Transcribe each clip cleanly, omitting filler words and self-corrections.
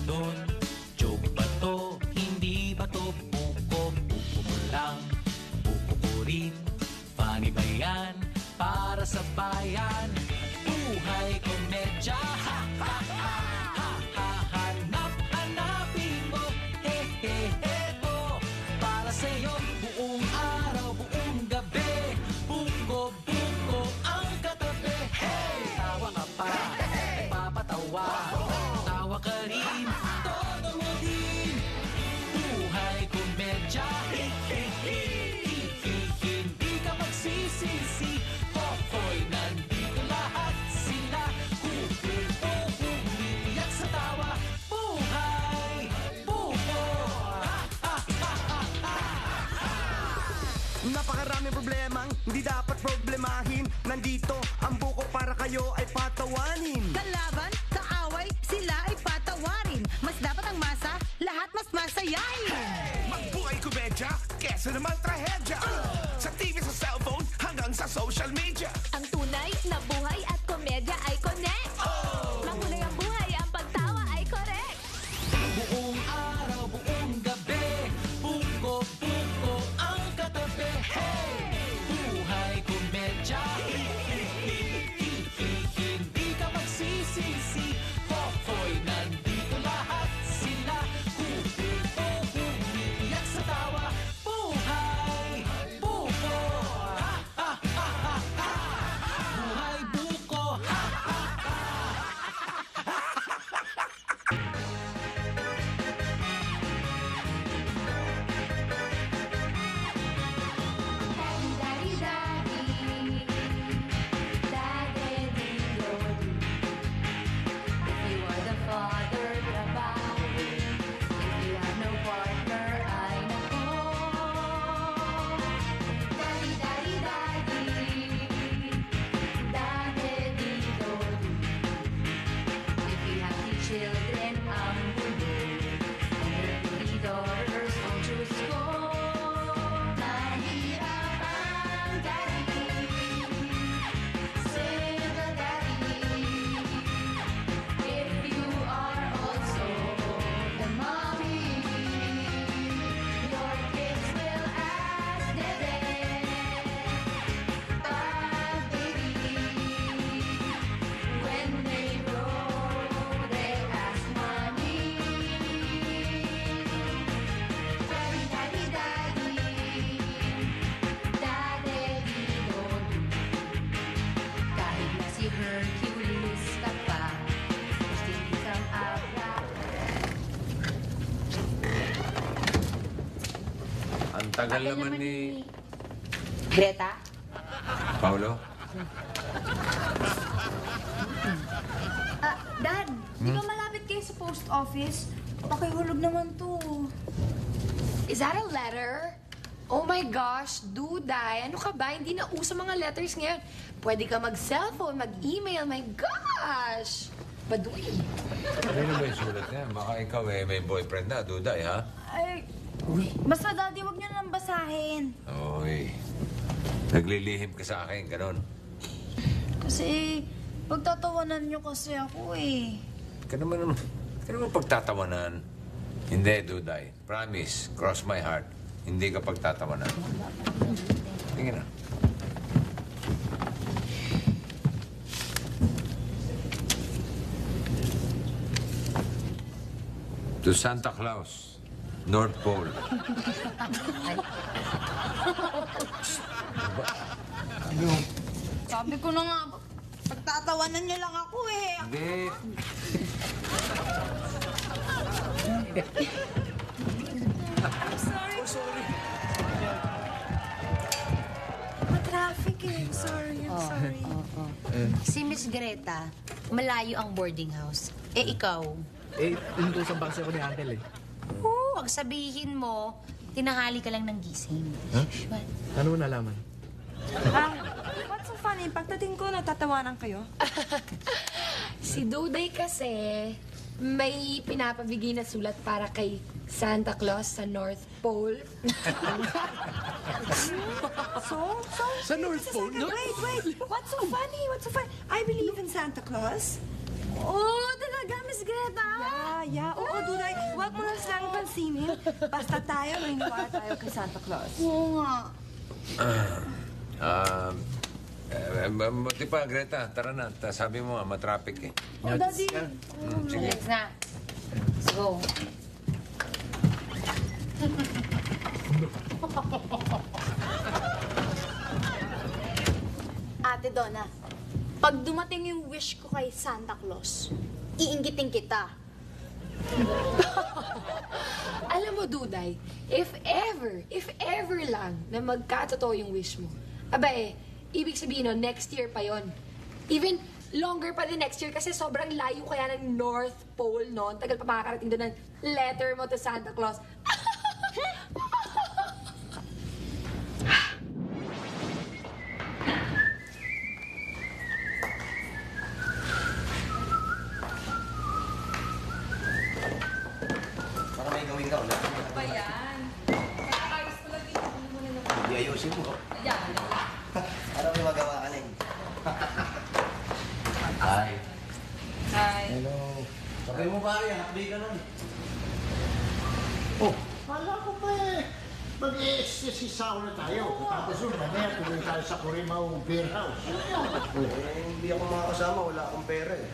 doon? Joke ba to? Hindi ba to? Buko mo lang, buko ko rin. Funny ba yan? Para sa bayan. Buhay komedya. Ha, ha, ha, ha, ha. Hanapin mo. He, he, he, ko. Para sa'yo, buong araw, buong gabi. Buko ang katabi. Hey! Tawa ka pa, nagpapatawa. Tawa ka rin, todo mo din. Buhay komedya. He, he, he, he, he. Hindi ka magsisisi. Hoy, nandito lahat sila. Umiiyak sa tawa. Buhay, buko. Napakaraming problemang hindi dapat problemahin. Nandito ang buko para kayo ay patawanin. Kalaban, kaaway, sila ay patawarin. Mas dapat ang masa, lahat mas masayahin. Magbuhay komedya, kesa naman trahedya. Sa TV, sa cellphone, hanggang sa social media. Ang tunay na buhay at komedya ay connect. Mahulay ang buhay, ang pagtawa ay correct. Buong araw, buong gabi. Buko ang katabi. Hey! Buhay komedya. Hindi ka magsisisi. Hoy, nandito lahat sila. Umiiyak sa tawa. Buhay, buko. Buhay, buko. Daddy, daddy, daddy, if you are the father, trabaho. If you have no partner, ay nako. Daddy, daddy, daddy, if you have the children, ang mundo. And the daughters, ang Diyos ko. Mahirap ang daddy, single daddy. If you are also the mommy, your kids will ask Dede, baby. When they grow, they ask mommy. Daddy, daddy, daddy, daddy, dito. Kahit na si Hercules ka pa, gusto kang abra. Ang tagal naman ni... Greta? Paolo? Dad, di ba malapit kayo sa post office? Pakihulog naman to. Is that a letter? Oh my gosh, Duday. Ano ka ba? Hindi na uso mga letters ngayon. Pwede ka mag-cellphone, mag-email. My gosh! Baduy. Ano ba yung sulat niya? Baka ikaw may boyfriend na, Duday, ha? Ay, basta daddy, wag niyo nang basahin. Oy. Naglilihim ka sa akin, ganon. Kasi, pagtatawanan niyo kasi ako eh. Ka naman pagtatawanan. Hindi, Duday. Promise, cross my heart. Hindi ka pagtatawanan. Tingin na. To Santa Claus, North Pole. Sabi ko na nga, pagtatawanan niyo lang ako eh. Hindi. Ma-traffic eh. I'm sorry. Si Miss Greta, malayo ang boarding house. Eh, ikaw? Inutusan ba kasi ako ni Uncle eh? Huwag sabihin mo, tinahali ka lang ng gising. Huh? What? Ano mo nalaman? What's so funny? Pagdating ko, natatawanan kayo. Si Duday kasi, may pinapabigay na sulat para kay Santa Claus sa North Pole. So? Sa North Pole? Wait. What's so funny? I believe in Santa Claus. Oh, talaga? Miss Greta? Yeah. Oo, Duday. Huwag mo na silang pansinin. Basta tayo, naniniwala tayo kay Santa Claus. Oo nga. Buti pa, Greta, tara na. Sabi mo nga, matraffic eh. Oh, Daddy. Sige. Let's na. Let's go. Ate Donna, pag dumating yung wish ko kay Santa Claus, iinggitin kita. Alam mo, Duday, if ever lang na magkatotoo yung wish mo, ibig sabihin nun, next year pa yon. Even longer pa din next year kasi sobrang layo kaya ng North Pole, no? Tagal pa makakarating doon ng letter mo to Santa Claus. Para may gawin ka, wala. Ano ba yan? Ayos ko lang dito. Hindi ayusin mo. Para may magawa ka na eh. Hi. Hi. Hello. Sabay mo ba rin, hakbi ka nun. Oh, kala ko pa mag-i-exercise na tayo. Tapos yun, mamaya tuloy tayo sa Corimao Beer House. Hindi ako makakasama, wala akong pera eh.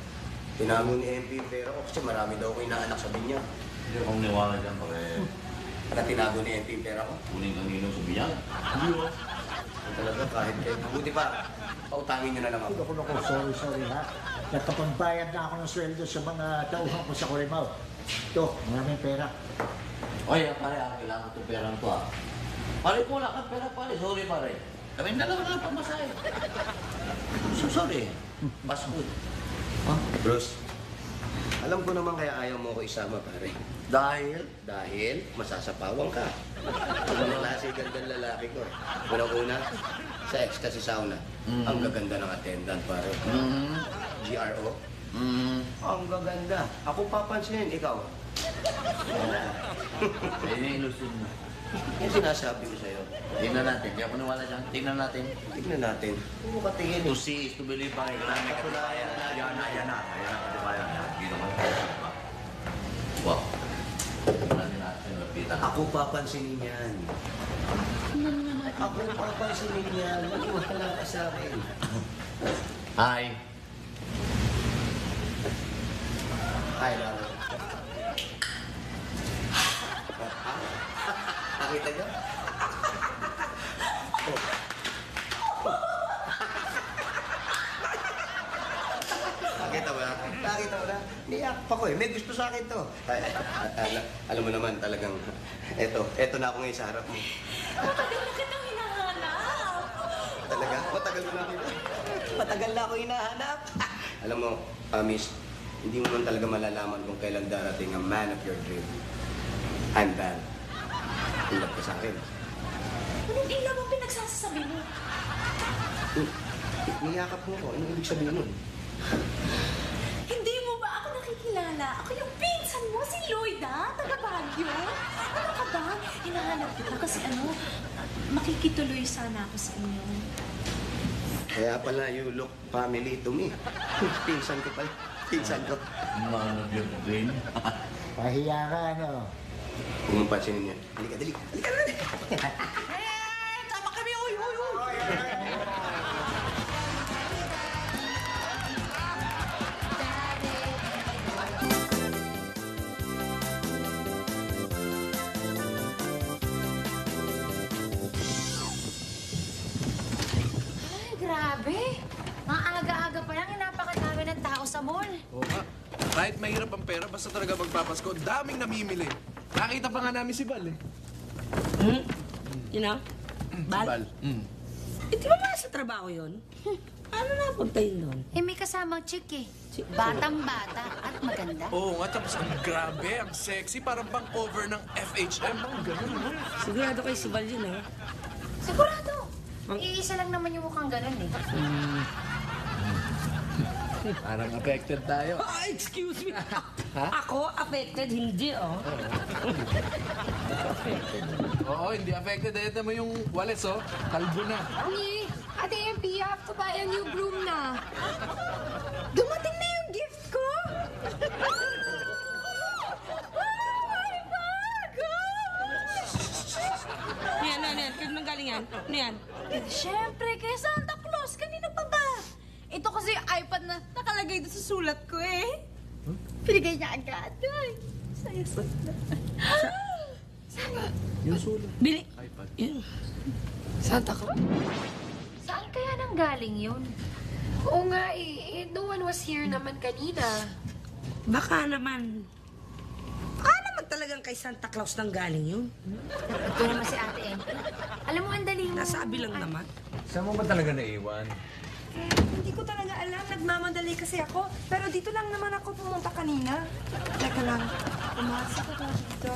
Tinago ni MP yung pera ko kasi marami daw ko inaanak sa binyag. Hindi akong niwala dyan, pare. Kaya tinago ni MP yung pera ko. Kunin kang ninong sa biyan. Hindi oh. Talaga kahit kayo. Buti pa, pautangin nyo na lang ako. Ako, sorry ha. Nagkapagbayad na ako ng sweldo sa mga tauhan ko sa Corimao. Ito, maraming pera. Oy, pare, kailangan ko itong perang to, ah. Pare, wala kang pera, pare. Sorry, pare. Kami dalawa na pamasahe. So, sorry. Pasko. Bruce, alam ko naman kaya ayaw mo ko isama, pare. Dahil? Dahil masasapawang ka. Ang klase gandang lalaki ko. Unang-una, sa ecstasy sauna. Ang gaganda ng attendant, pare. GRO. Ang gaganda. Ako papansinin, ikaw. Ayun yung ilusyon mo. Yung sinasabi ko sa'yo. Tingnan natin. Hindi ako niwala dyan. Tingnan natin. Tignan natin. Huwag mo katingin To eh. see is to believe, pare. Kailangan may katibayan. Yan na. Ayan ang katibayan. Yan. Dito mo. Wow. Tingnan natin. Lapitan. Ako papansinin yan. Ako papansinin yan. Maniwala ka sa akin. Hi. Hi, Laro. Nakita niyo? Nakita mo na? Nakita mo na? Niyak pa ko eh. May gusto sa akin to. Alam mo naman talagang, eto na ako ngayon sa harap mo. Matagal na kitang hinahanap. Talaga? Matagal na ako hinahanap. Alam mo, Miss, hindi mo man talaga malalaman kung kailan darating ang man of your dream. I'm Val. Tulad ka sa akin. Anong ilaw ang pinagsasasabi mo? Niyakap mo ko. Anong ibig sabihin nun? Hindi mo ba ako nakikilala? Ako yung pinsan mo, si Lloyd, ha? Taga Baguio. Ano ka ba? Hinahanap kita kasi makikituloy sana ako sa inyo. Kaya pala, you look family to me. Pinsan ko pala. Pinsan ko. Man of your dream. Pahiya ka, ano? Kung mapansinin yan. Halika, dali. Halika na. Tama kami! Uy! Ay, grabe. Mga aga-aga pa lang, napakadami ng tao sa mall. Oo nga. Kahit mahirap ang pera, basta talaga magpapasko, daming namimili. Nakita pa nga namin si Bal eh. You know? Bal? Eh, di ba sa trabaho yun? Ano napunta yun doon? Eh, may kasamang chick eh. Batang-bata at maganda. Oo nga, tapos ang grabe, ang sexy, parang pang cover ng FHM. Ang ganun, no? Sigurado kay si Bal yun, ha? Sigurado. Iisa lang naman yung mukhang ganun eh. Parang affected tayo. Oh, excuse me. Ako, affected, hindi, oh. Oo, hindi affected. Ito mo yung wallets, oh. Kalbo na. Ni, Ate MP, you have to buy a new broom na. Dumating na yung gift ko! yan? Ano yan? Siyempre, kay Santa Claus. Kanina pa ba? Ito kasi yung iPad na nakalagay doon sa sulat ko eh. Pinigay niya agad. Ay, saya-saya. Yung sulat. Bili. Yun. Santa Claus. Saan kaya nang galing yun? Oo nga eh, no one was here naman kanina. Baka naman talagang kay Santa Claus nang galing yun. Ito naman si Ate Emily. Alam mo, ang dali mo. Nasabi lang naman. Saan mo ba talaga naiwan? Hindi ko talaga alam. Nagmamadali kasi ako. Pero dito lang naman ako pumunta kanina. Teka lang. Pumasok ako dito.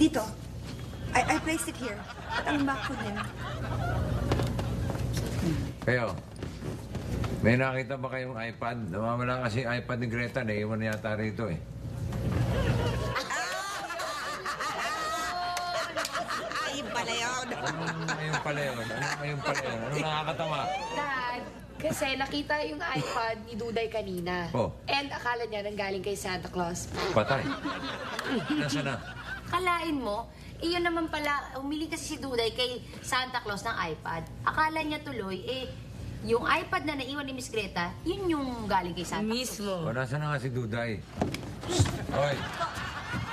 Dito. I placed it here. At ang back ko din. Kayo, may nakita ba kayong iPad? Namamala kasi yung iPad ni Greta. Naiwan yata rito eh. Ayun pala yun. Ayun pala yun. Ayun pala yun. Ano nakakatawa? Dad, kasi nakita yung iPad ni Duday kanina. Oh. And akala niya nanggaling kay Santa Claus. Patay. Nasaan na? Kalain mo, iyon naman pala, umili kasi si Duday kay Santa Claus ng iPad. Akala niya tuloy, yung iPad na naiwan ni Miss Greta, yun yung galing kay Santa Claus. Mismo. O, nasaan na nga si Duday? Hoy,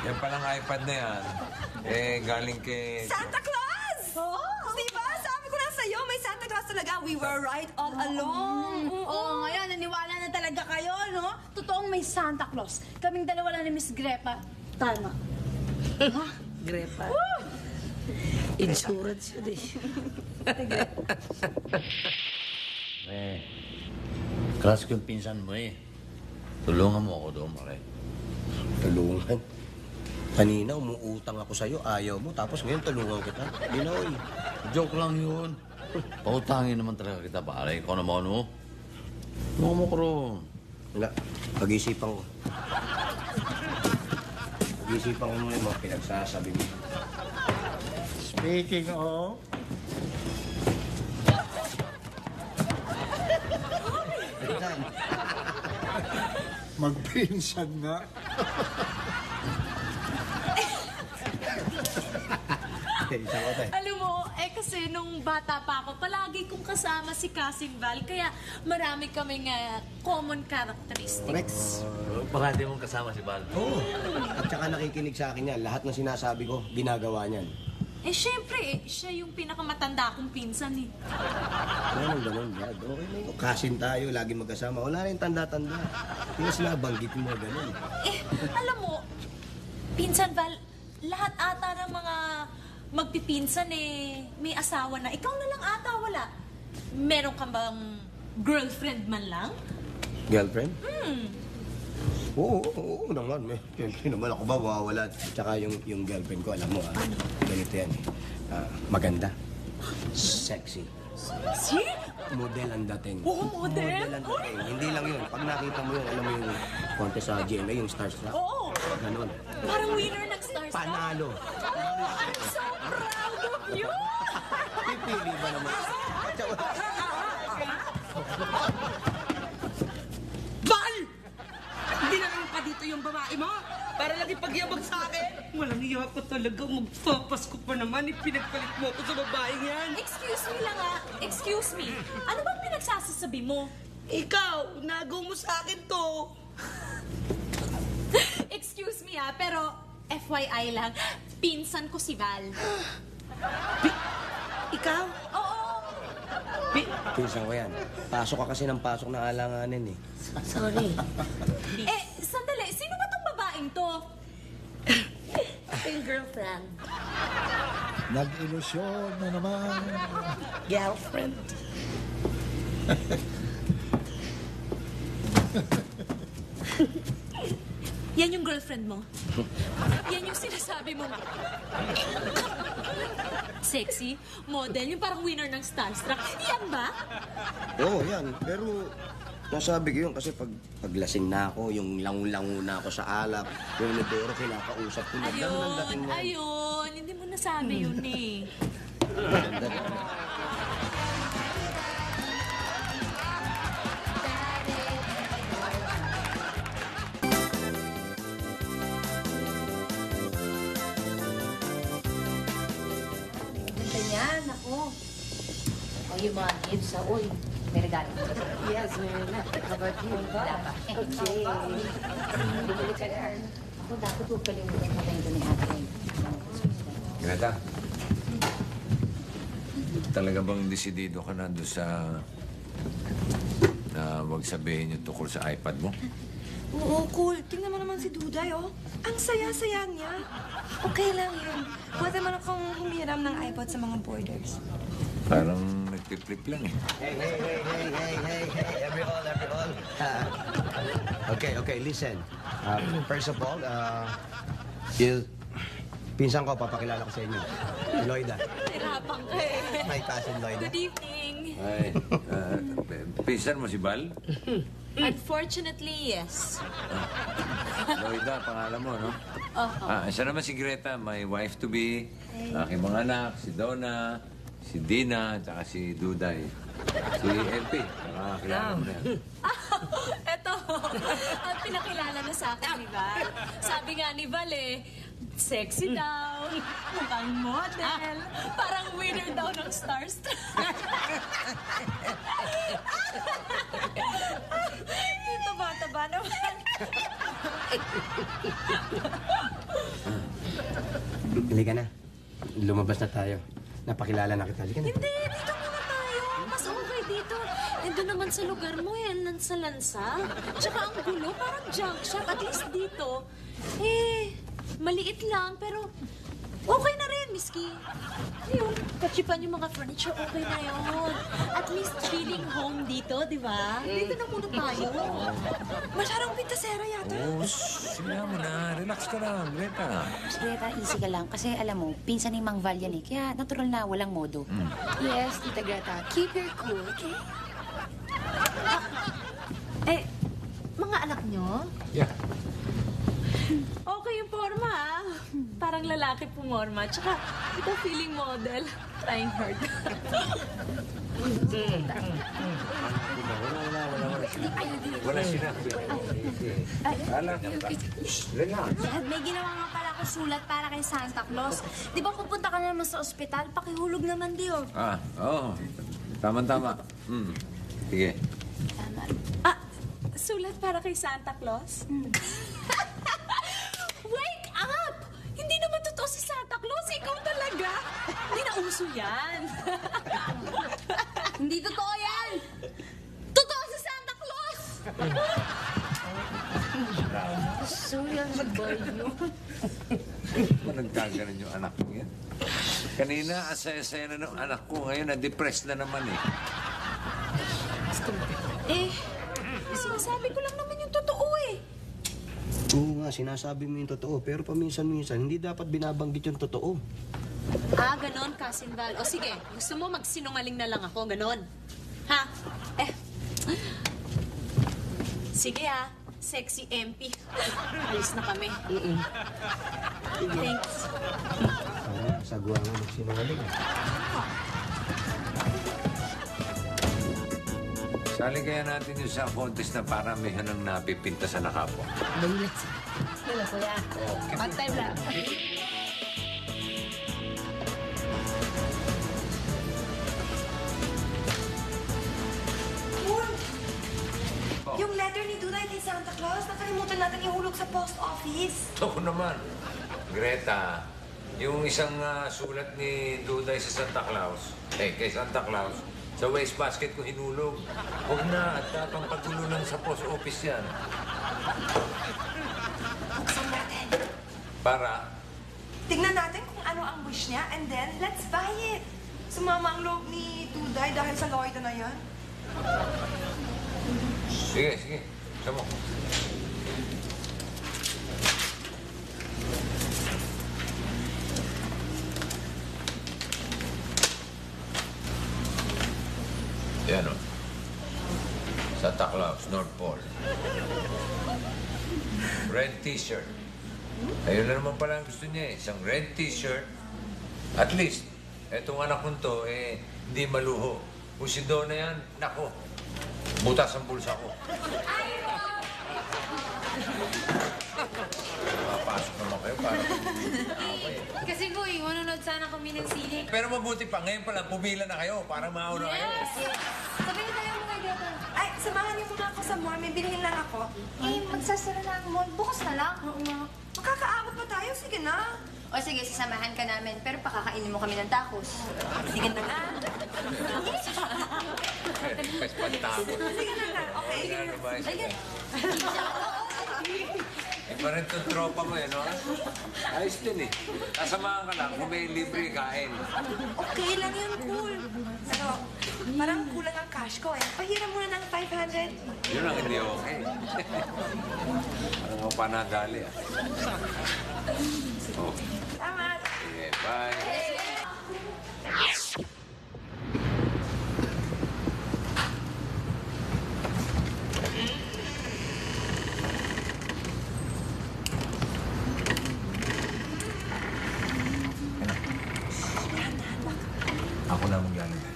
yan palang iPad na yan. Galing kay... Santa Claus! Oh, diba? Sabi ko na sa'yo, may Santa Claus talaga. We were right all along. Oo, ngayon, naniwala na talaga kayo, no? Totoong may Santa Claus. Kaming dalawa lang ni Miss Grepa. Tama. Grepa. Insurance yun eh. Crush ko yung pinsan mo eh. Tulungan mo ako doon, Mare. Tulungan? Kanina, umuutang ako sa'yo, ayaw mo, tapos ngayon tulungan kita. Binoy. Joke lang yun. Pautangin naman talaga kita, pare. Ikaw naman, oh. Tulungan mo ko ron. Wala, pag-isipan ko. Pag-isipan ko muna yung mga pinagsasabi mo. Speaking of... Magpinsan nga. Alam mo, kasi nung bata pa ako, palagi kong kasama si Cousin Val, kaya marami kaming common characteristics. Parati mong kasama si Val. Oo. At saka nakikinig sa akin yan. Lahat ng sinasabi ko, ginagawa niyan. Siyempre, siya yung pinakamatanda kong pinsan eh. Ganun, Brad. Okay na yun. Kasin tayo, lagi magkasama. Wala rin tanda-tanda. Hindi na sinabanggit mo ganun. Alam mo, Pinsan Val, lahat ata ng mga magpipinsan may asawa na. Ikaw na lang ata wala. Meron ka bang girlfriend man lang? Girlfriend? Oo naman. Hindi naman ako ba mawawala. Tsaka yung girlfriend ko, alam mo, ganito yan. Maganda. Sexy. Sexy? Model ang dating. Model? Model ang dating. Hindi lang yun. Pag nakita mo yun, alam mo yung contest sa GMA, yung Starstruck. Oo. Ganon. Parang winner ng Starstruck. Panalo. I'm so proud of you! Pipili ba naman? Val! Hindi na naman pa dito yung babae mo. Para lagi pagyabag sa akin. Walang iya ko talaga. Magpapasko pa naman. Pinagpalit mo ako sa babaeng yan. Excuse me lang Excuse me. Ano bang pinagsasasabi mo? Ikaw, nagaw mo sa akin to. Excuse me pero FYI lang, pinsan ko si Val. Ikaw? Oo. Pinsan ko yan. Pasok ka kasi ng pasok na alanganin eh. Sorry. Sandali. Sino ba tong babaeng to? Yung girlfriend. Nag-ilusyon na naman. Girlfriend. Yan yung girlfriend mo? Yan yung sinasabi mo? Sexy, model, yung parang winner ng Starstruck. Yan ba? Oo, yan. Pero nasabi ko yun kasi paglasing na ako, yung lango-lango na ako sa alak, yung nidoro, kinakausap ko na. Ganun ang dating mo. Ayun. Hindi mo nasabi yun eh. Ganda niya. nako. O yung mga gifts, uy. May regalo. Yes, meron na. Covered you. Wala pa. Okay. Bumili ka na. Ako, dapat huwag kalimutan mo tayo doon ni ate. Greta, talaga bang desidido ka na doon sa na wag sabihin yung tungkol sa iPad mo? Oo, cool. Tingnan mo naman si Duday, oh. Ang saya-saya niya. Okay lang yun. Pwede man akong humiram ng iPod sa mga borders. Parang nagpiplip lang eh. Hey, every all. Okay, listen. First of all, pinsan ko, papakilala ko sa inyo. Si Lloyda. Hirapang ka eh. My cousin Lloyda. Good evening. Ay, pinsan mo si Bal? Unfortunately, yes. Lloyda, pangalan mo, no? Oo. Siya naman si Greta, my wife-to-be, aking mga anak, si Donna, si Dina, at si Duday. Si LP, nakakakilala mo na yan. Eto, ang pinakilala na sa akin ni Val. Sabi nga ni Val sexy daw, mukhang model, parang winner daw ng Starstruck. Ito bata-bata naman. Halika na. Lumabas na tayo. Napakilala na kita. Halika na. Hindi, dito muna tayo. Mas okay dito. Doon naman sa lugar mo yan, sa lansa. Tsaka ang gulo, parang junk shop. At least dito, maliit lang, pero okay na rin, miski. Yun, kachipan yung mga furniture, okay na yun. At least feeling home dito, di ba? Dito na muna tayo. Masyadong pintasera yata. Oh, sige mo na. Relax ka lang, Greta. Greta, easy ka lang. Kasi alam mo, pinsan ni Mang Val yan eh. Kaya natural na, walang modo. Yes, Tita Greta. Keep your cool, okay? Mga anak nyo? Yeah. Okay yung forma, ah. Parang lalaki pumorma. Tsaka, ito feeling model. Trying hard. Wala sinabi. Alam ka. Relax. Dad, may ginawa nga pala ako sulat para kay Santa Claus. Di ba pupunta ka naman sa ospital? Pakihulog naman di, oh. Oo. Tama-tama. Sige. Sulat para kay Santa Claus? Wake up! Hindi naman totoo si Santa Claus. Ikaw talaga. Hindi na uso yan. Hindi totoo yan! Totoo si Santa Claus! Surya na ba yun? Nagkaganon yung anak ko yan. Kanina, asaya-saya na ng anak ko. Ngayon, na-depressed na naman eh. Sinasabi ko lang naman yung totoo eh. Oo nga, sinasabi mo yung totoo. Pero paminsan-minsan, hindi dapat binabanggit yung totoo. Ganon, Cousin Val. O sige, gusto mo magsinungaling na lang ako, ganon. Ha? Sige sexy MP. Alis na kami. Thanks. Sagwa nga magsinungaling. Sali kaya natin yung sa contest na paramihan ng napipinta sa nakapwa. Wala, kuya. Okay. Pag-time lang. Yung letter ni Duday kay Santa Claus, nakalimutan natin ihulog sa post office. Ito naman. Greta, yung isang sulat ni Duday sa Santa Claus, kay Santa Claus, sa wastebasket ko hinulog. Huwag na, at tatang pagulo lang sa post office yan. Buksan natin. Para? Tignan natin kung ano ang wish niya, and then, let's buy it. Sumama ang loob ni Duday dahil sa Lloyda na yan. Sige. Sama ko. Yan o. Santa Claus, North Pole. Red t-shirt. Ayun na naman pala ang gusto niya eh. Isang red t-shirt. At least, etong anak kong to, hindi maluho. Kung si Donna yan, nako, butas ang bulsa ko. Papasok naman kayo. Para Kasi Kuy, manonood sana kami ng sine. Pero mabuti pa, ngayon pa lang, pumila na kayo para mauna kayo. Yes! Sabi na tayo mga dito. Ay, samahan niyo muna ako sa mall. May bilhin lang ako. Eh, magsasara na ang mall. Bukas na lang. Oo nga. Makakaabot pa tayo. Sige na. O sige, sasamahan ka namin. Pero pakakainin mo kami ng tacos. Sige na nga. Pagpantapos. Sige na nga. Okay. Ano ba? Iba rin itong tropa mo eh, no? Ayos din eh. Kasamahan ka lang, kung may libre kain. Okay lang yun, cool. Pero parang kulang ang cash ko eh. Pahiram muna ng 500. Yun ang hindi okay. Parang ako panadali ah. Oh. Salamat. Sige, bye. Ako na maglalagay.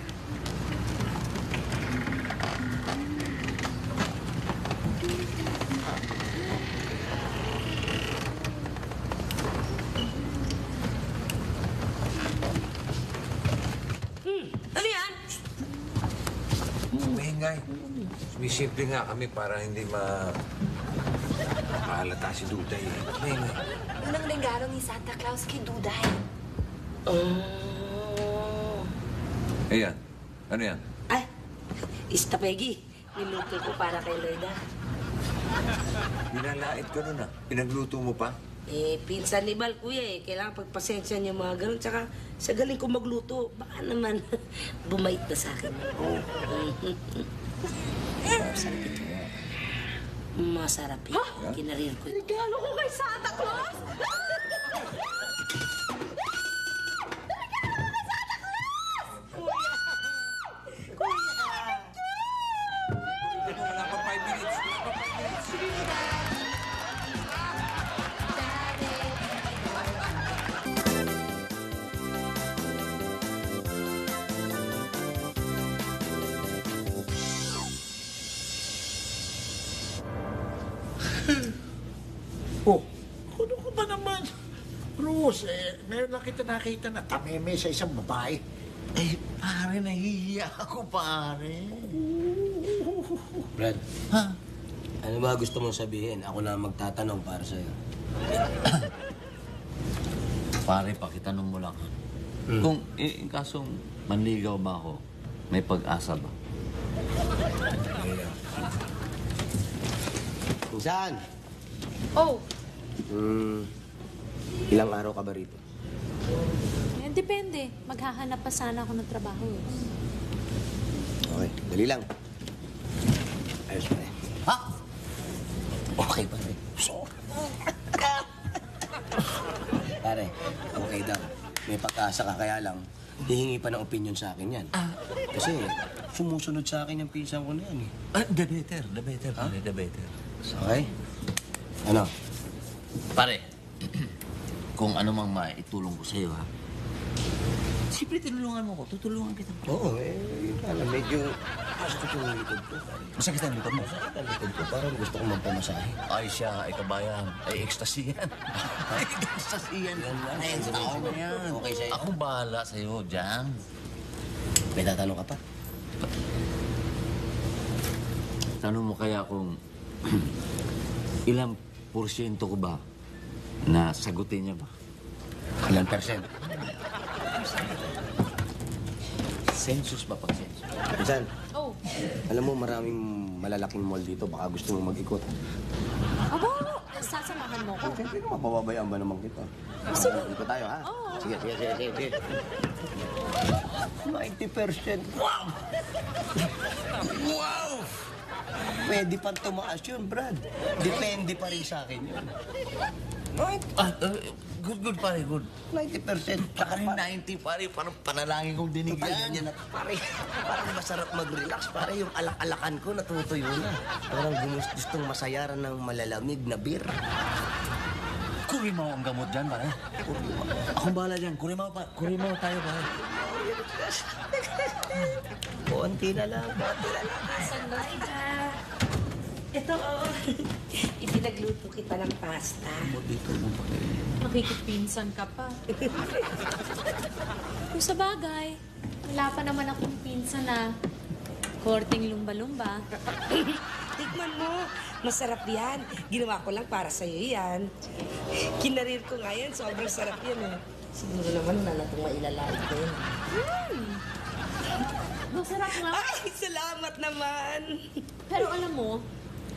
Ano yan? Maingay. Sumisimple nga kami para hindi mahalata si Duday. Maingay. Unang regalo ni Santa Claus kay Duday. Ayan. Ano yan? Ay, istapegi. Niluto ko para kay Loida. Binalait ka nun ah. Pinagluto mo pa? Eh, pinsan ni Bal, kuya eh. Kailangan pagpasensya niya mga ganun. Tsaka sa galing ko magluto, baka naman bumait na sa akin. Oo. Masarap ito. Masarap ito. Kinarir ko ito. Regalo ko kay Santa Claus? Wala pa 5 minutes. Wala pa 5 minutes. Oh, ano ka ba naman? Rose, meron lang kita nakita na tameme sa isang babae. Eh, pare, nahihiya ako, pare. Brad, Ha? ano ba gusto mong sabihin? Ako na magtatanong para sa'yo. Pare, pakitanong mo lang. Kung kasong manligaw ba ako, may pag-asa ba? Saan? Oh, Ilang araw ka ba rito? yan depende. Maghahanap pa sana ako ng trabaho. Okay, dali lang. Ayos pa rin. Ha? Okay pa rin. Pare, okay daw. May pag-asa ka, kaya lang, hihingi pa ng opinion sa akin yan. Kasi sumusunod sa akin yung pinsan ko na yan eh. The better, pare, the better. Okay? Ano? Pare, kung ano mang maitulong ko sa'yo, ha? Siyempre, tinulungan mo ko. Tutulungan kita. Oo, alam, medyo masakit yung likod ko. Masakit ang likod mo. Masakit ang likod ko, parang gusto ko magpamasahe. Ay siya, ay kabayan, ay ecstasy yan. Ay ecstasy yan. Ay, ang tao mo yan. Okay sa'yo? Ako bahala sa'yo, Jam. May tatanong ka pa? Tanong mo kaya kung ilang porsyento ko ba na sagutin niya ba? Ilan percent? Census ba pag census? Pinsan, Oh, alam mo maraming malalaking mall dito. Baka gusto mo mag-ikot. aba, sasamahan mo ko. Siyempre naman, pababayaan ba naman kita? Sige. Ikot tayo, ha? Sige. 90%. Wow! Wow! Pwede pa tumaas yun, Brad. Depende pa rin sa akin yun. Good, pare, good. 90%. Tsaka rin 90, pare, parang panalangin kong dinig Yan yan. na, pare. Parang masarap mag-relax. Pare, yung alak-alakan ko natutuyo na. Parang gustong masayaran ng malalamig na beer. Kurimaw ang gamot dyan, pare. Akong bahala dyan. Kurimaw tayo, pare. Konti na lang. Ito, oo. Ipinagluto kita ng pasta. Makikipinsan ka pa. Kung sa bagay, wala pa naman akong pinsan na korting lumba-lumba. Tikman mo. Masarap yan. Ginawa ko lang para sa'yo yan. Kinarir ko nga yan. Sobrang sarap yan eh. Siguro naman wala na itong mailalait ko yun. Masarap nga. Ay, salamat naman. Pero alam mo,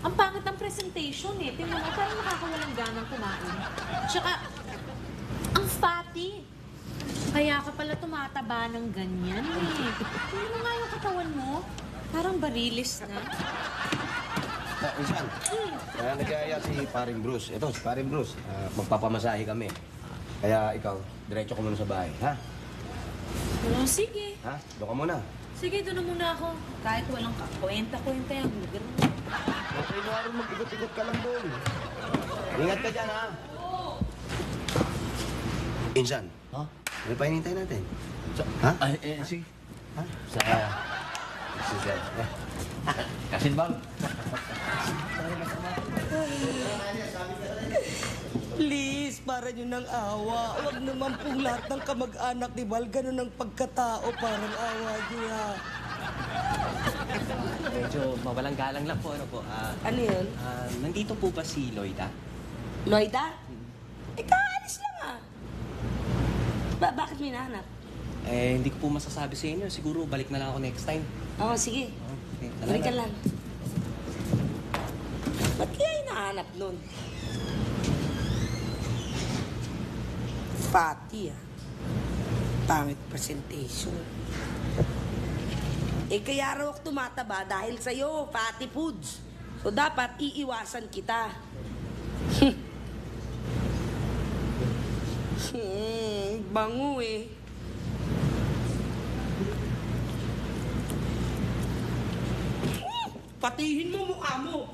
ang pangit ng presentation eh. Tingnan mo, parang nakakawalang ganang kumain. Tsaka, ang fatty. Kaya ka pala tumataba ng ganyan eh. Tingnan mo nga yung katawan mo. Parang barilis na. Insan, nag-aaya si Paring Bruce. Ito, si Paring Bruce. Magpapamasahe kami. Kaya ikaw, diretso ko muna sa bahay, ha? Oh, sige. Ha? Doon ka muna. Sige, doon na muna ako. Kahit walang kakwenta-kwenta yung lugar mo. Okay na rin mag-ikot-ikot ka lang doon. Ingat ka dyan, ha? Insan, Ha? ano pa hinintay natin? Ha? Ay, sige. Ha? Kasin bang? Please, para nyo ng awa. Huwag naman pong lahat ng kamag-anak ni Val. Ganun ang pagkatao. Parang awa nyo ha. Medyo mawalang galang lang po, ano po. Ano yun? Nandito po ba si Lloyda? Lloyda? Eh, kaalis lang ah. Bakit mo hinahanap? Eh, hindi ko po masasabi sa inyo. Siguro balik na lang ako next time. Oo, sige. Okay, Balik ka lang. Ba't kaya hinahanap nun? Fatty ah. Pangit presentation. Eh kaya raw ako tumataba dahil sa'yo, fatty foods. So dapat iiwasan kita. Bango eh. Patihin mo mukha mo.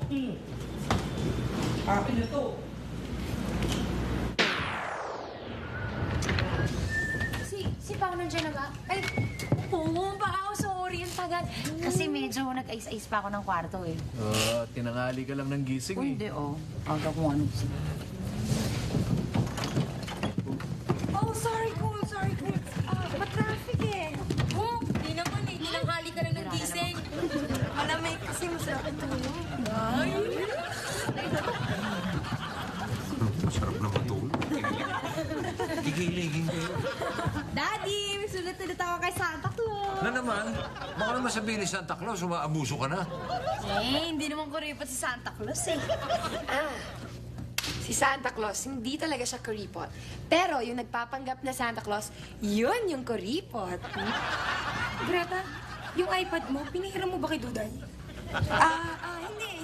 Akin na to. Si Pao nandiyan na ba? Ay, oo, Pao, sorry, ang tagal. Kasi medyo nag-ice-ice pa ako ng kwarto eh. Tinangali ka lang ng gising eh. Hindi, aga kung ano. Oh, sorry, cool. Matraffic eh. Hindi naman eh. Tinanghali ka lang ng gising. Malamig kasi masarap ang tulog. Masarap na matulog. Gigiligin kayo. Daddy, may sulat ulit ako kay Santa Claus. Na naman, baka naman sabihin ni Santa Claus, umaabuso ka na. Eh, hindi naman kuripot si Santa Claus eh. Si Santa Claus, hindi talaga siya kuripot. Pero yung nagpapanggap na Santa Claus, yun yung kuripot. Greta, yung iPad mo, pinahiram mo ba kay Duday?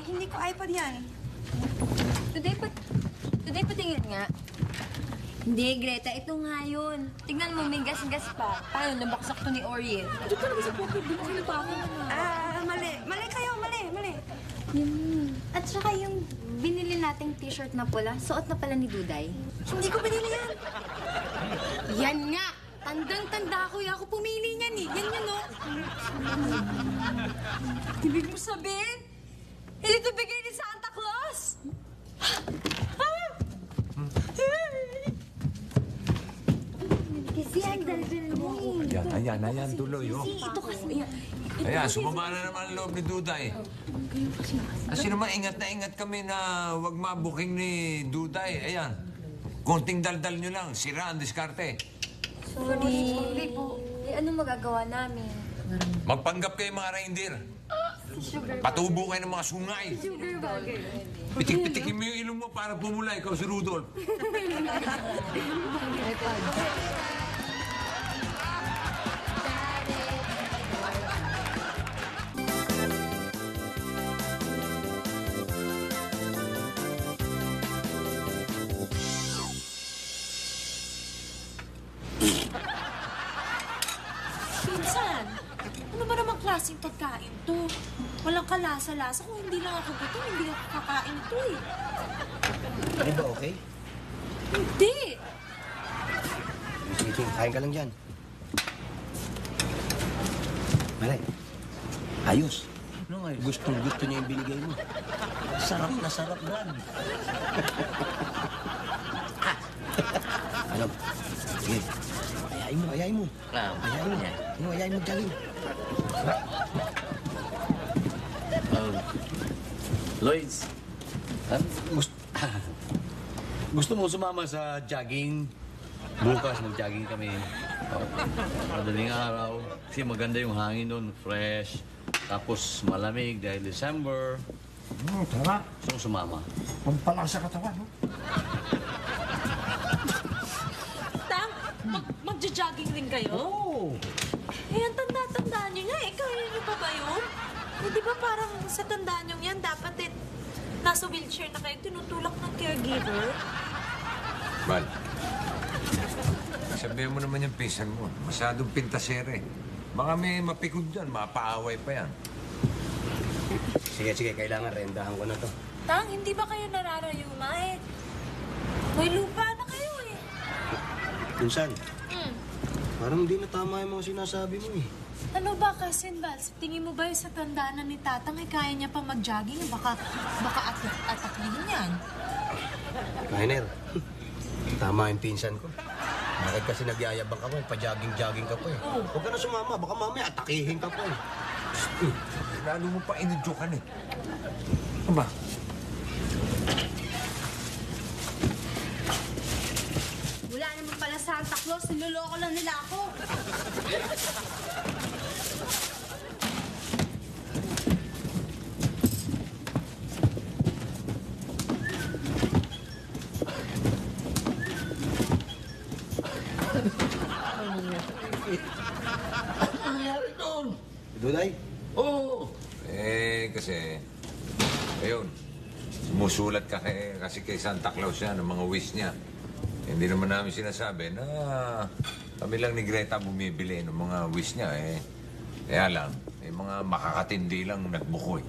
Hindi ko iPad yan. Today, patingin nga. Hindi, Greta, ito nga yun. Tingnan mo, may gas-gas pa. Paano, nabaksak to ni Oriel. Ito talaga sa pocket, di mo kinapako naman. Mali kayo, mali. At saka yung binili nating t-shirt na pula, suot na pala ni Duday. Hindi ko binili yan. Yan nga! Tandang-tanda ko, ako pumili niyan eh. Yan yun, no? Ibig mo sabihin, hindi ito bigay ni Santa Claus? Kasi ang daldal mo. Ayan, tuloy, oh. Ito kasi. Ayan, sumama na naman ang loob ni Duday. Kasi naman, ingat na ingat kami na wag mabuking ni Duday. Ayan, konting daldal nyo lang, sira ang diskarte. Sorry po. Eh, ano magagawa namin? Magpanggap kayo mga reindeer. Patubo kayo ng mga sungay. Pitik-pitikin mo yung ilong mo para pumula, ikaw si Rudolph. Pinsan, ano ba namang klaseng pagkain to? Walang kalasa-lasa. Kung hindi lang ako gutom, hindi ako kakain to eh. Ano ba, okay? Hindi! Sige, kain ka lang dyan. Malay, ayos. Gusto niya yung binigay mo. Sarap na sarap, Brad. Ano? Sige. Ayayin mo. Ayayin mo, jogging. Lloyds, gusto mo sumama sa jogging? Bukas mag-jogging kami. Madaling araw. Kasi maganda yung hangin doon, fresh. Tapos malamig dahil December. Tama. Gusto mo sumama? Pampalakas sa katawan, no? Tang, magja-jogging rin kayo? Oo. Eh, ang tanda-tandaan nyo nga eh. Kaya nyo pa ba yun? Eh, di ba parang sa tandaan nyo yan, dapat eh, nasa wheelchair na kayo, tinutulak ng caregiver? Bal, sabihin mo naman yung pinsan mo. Masyadong pintasere. Baka may mapikod dyan, mapaaway pa yan. Sige, kailangan rendahan ko na to. Tang, hindi ba kayo nararayuma eh? May lupa na kayo eh. Pinsan, parang hindi na tama yung mga sinasabi mo eh. Ano ba, Cousin Vals? Tingin mo ba yung sa tandaan na ni Tatang ay kaya niya pa mag-jogging? Baka ataklihin yan. Rainer, tama yung pinsan ko. Bakit kasi nagyayabang ka pa eh? Pa-jogging-jogging ka pa eh. Huwag ka na sumama, baka mamaya atakihin ka pa eh. Lalo mo pa inudyokan eh. Aba? Wala naman pala Santa Claus, niloloko lang nila ako. Ano nangyari doon? Duday? Oo. Kasi, ayun, sumusulat ka kasi kay Santa Claus yan, ng mga wish niya. Hindi naman namin sinasabi na kami lang ni Greta bumibili ng mga wish niya eh. Kaya lang, mga makakatindi lang nagbukoy.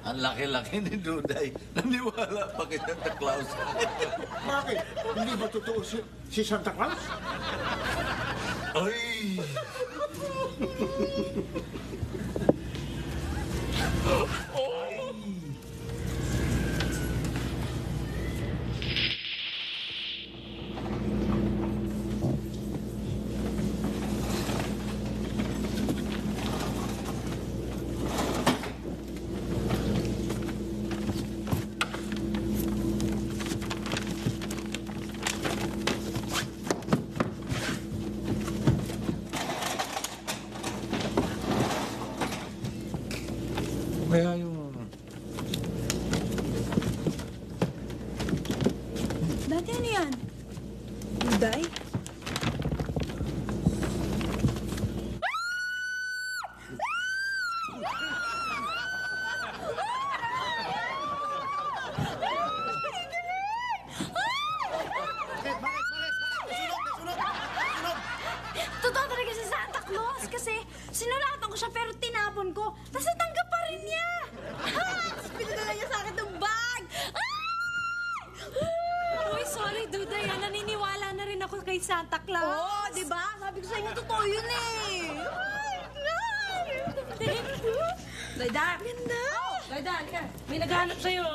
Ang laki-laki ni Duday. Naniwala pa kay Santa Claus. Bakit? Hindi ba totoo si Santa Claus? Ay! Kaya yung... Dati ano yan? Duday? Totoo talaga si Santa Claus kasi sinulatan ko siya pero tinapon ko. Tapos natanggap pa rin niya. Tapos pinadala niya sa akin ng bag. Uy, sorry, Duday. Naniniwala na rin ako kay Santa Claus. Oo, di ba? Sabi ko sa inyo, totoo yun eh. Loida! Ganda! Loida, halika. May naghahanap sa'yo.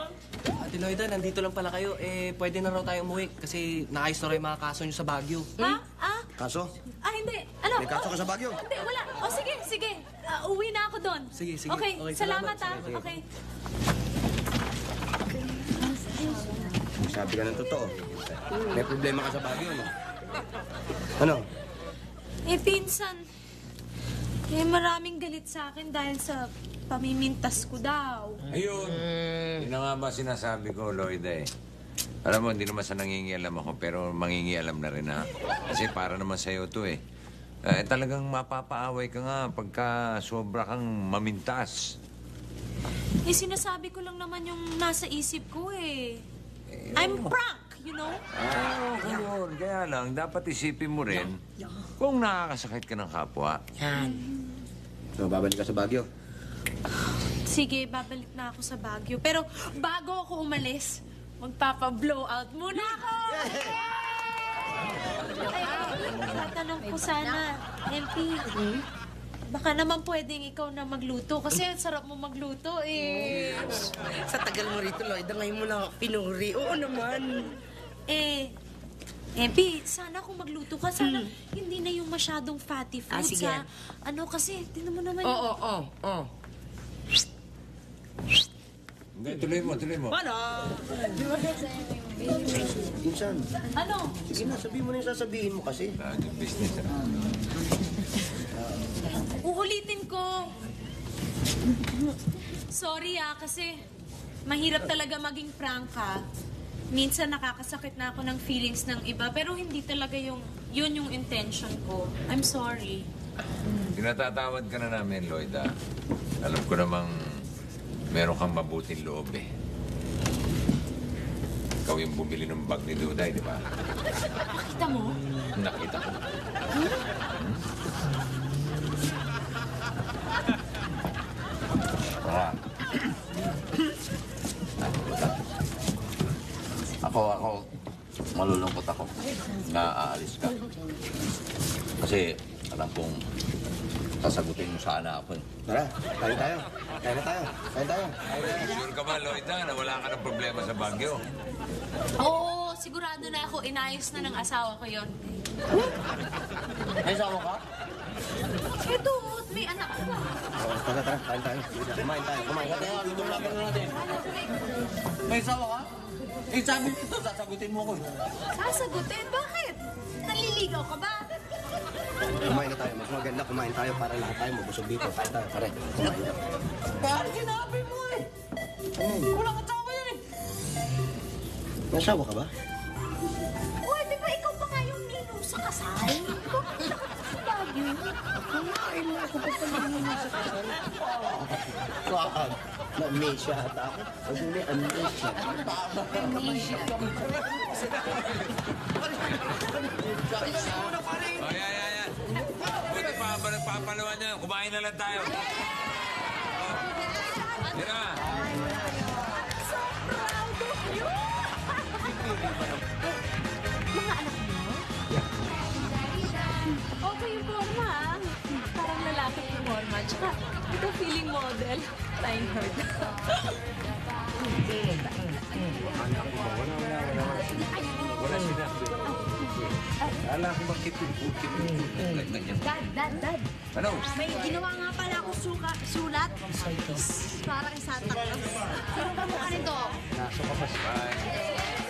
Ate Loida, nandito lang pala kayo. Pwede na raw tayo umuwi kasi naayos na raw yung mga kaso nyo sa Baguio. Ha? Kaso? Hindi. Ano? May kaso ka sa Baguio? Hindi, wala. Sige. Uwi na ako doon. Sige. Okay, salamat ha. Sige. Okay. Sabi ka ng totoo. May problema ka sa Baguio, no? Ano? Pinsan. Maraming galit sa akin dahil sa pamimintas ko daw. Ayun. Yun na nga ba sinasabi ko, Lloyda eh. Alam mo, hindi naman sa nangingialam ako, pero mangingialam na rin ha. Kasi para naman sa'yo to eh. Talagang mapapaaway ka nga pagka sobra kang mamintas. Sinasabi ko lang naman yung nasa isip ko eh. I'm prank, you know? Ayun. Kaya lang, dapat isipin mo rin kung nakakasakit ka ng kapwa. So, babalik ka sa Baguio? Sige, babalik na ako sa Baguio. Pero bago ako umalis, magpapa-blowout muna ako! Ay, tatanong ko sana, MP, baka naman pwedeng ikaw na magluto. Kasi ang sarap mo magluto eh. Sa tagal mo rito, Lloyda, ngayon mo na ako pinuri. Oo naman. Empi, sana kung magluto ka, sana hindi na yung masyadong fatty foods, sige. ha? Ano kasi, tinan mo naman Oo. Hindi, tuloy mo. Paano? Insan, Ano? sige na, sabihin mo na yung sasabihin mo kasi. Yung business. Uulitin ko. Sorry kasi mahirap talaga maging prangka. Minsan nakakasakit na ako ng feelings ng iba, pero hindi talaga yun yung intention ko. I'm sorry. Tinatatawad ka na namin, Lloyda. Alam ko namang meron kang mabuting loob eh. Ikaw yung bumili ng bag ni Duday, di ba? Nakita mo? Nakita ko. Ako, malulungkot ako na aalis ka. Kasi alam kong sasagutin mo sana ako. Tara, kain tayo. Kain tayo. Sure ka ba, Lloyda, na wala ka ng problema sa Baguio? Oo, sigurado na ako. Inayos na ng asawa ko yon. May asawa ka? Ito, may anak ko. Tara, kain tayo. Kumain tayo. Kaya luto na natin. May asawa ka? Sabi nito, sasagutin mo ko. Sasagutin? Bakit? Naliligaw ka ba? Kumain na tayo. Mas maganda kumain tayo para lahat tayo mabusog dito. Kain tayo, pare. Kumain tayo. Kaya sinabi mo eh. Walang asawa yan eh. May asawa ka ba? Uy, di ba ikaw pa nga yung ninong sa kasal? Ikaw pa sa Baguio. Kumain mo ako pa pala sa kasal. Wag. Na-amnesia ata ako. Huwag mo may amnesia. Yan. Buti pa ba nagpapalawan niya? Kumain na lang tayo. Tira. Mga anak mo? Okay yung forma, ah. Parang lalaki yung forma. Tsaka, ito feeling model. Flying herd. Wala sila. Alam ko bakit ganyan. Dad. Ano? May ginawa nga pala ako sulat. Parang Santa Claus. Sino ba mukha nito? Bye.